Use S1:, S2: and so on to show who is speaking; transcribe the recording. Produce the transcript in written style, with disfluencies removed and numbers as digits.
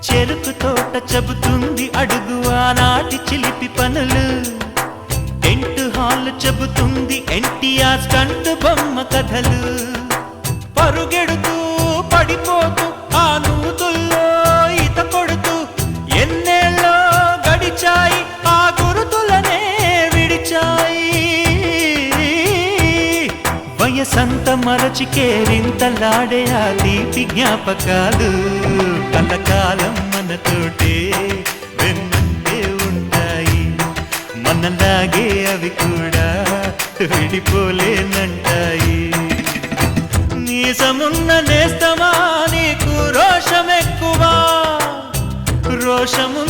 S1: చెరుకు తోట చెబుతుంది అడుగు ఆనాటి చిలిపి పనులు. టెంట్ హాల్ చెబుతుంది ఎన్టీఆర్ స్టంట్ బొమ్మ కథలు. పరుగెడుతూ పడిపోతూ ఆ నూతుల్లో ఈత కొడుతూ ఎన్నేళ్ళో గడిచాయి ఆ గురుతులనే విడిచాయి. వయసంత మరచి కేరింతలాడే ఆ తీపి జ్ఞాపకాలు కలకాలం మనతోటే వెన్నంటే ఉంటాయి. మనలాగే అవి కూడా విడిపోలేనంటాయి. నీసమున్న నేస్తమా నీకు రోషమెక్కువా, రోషము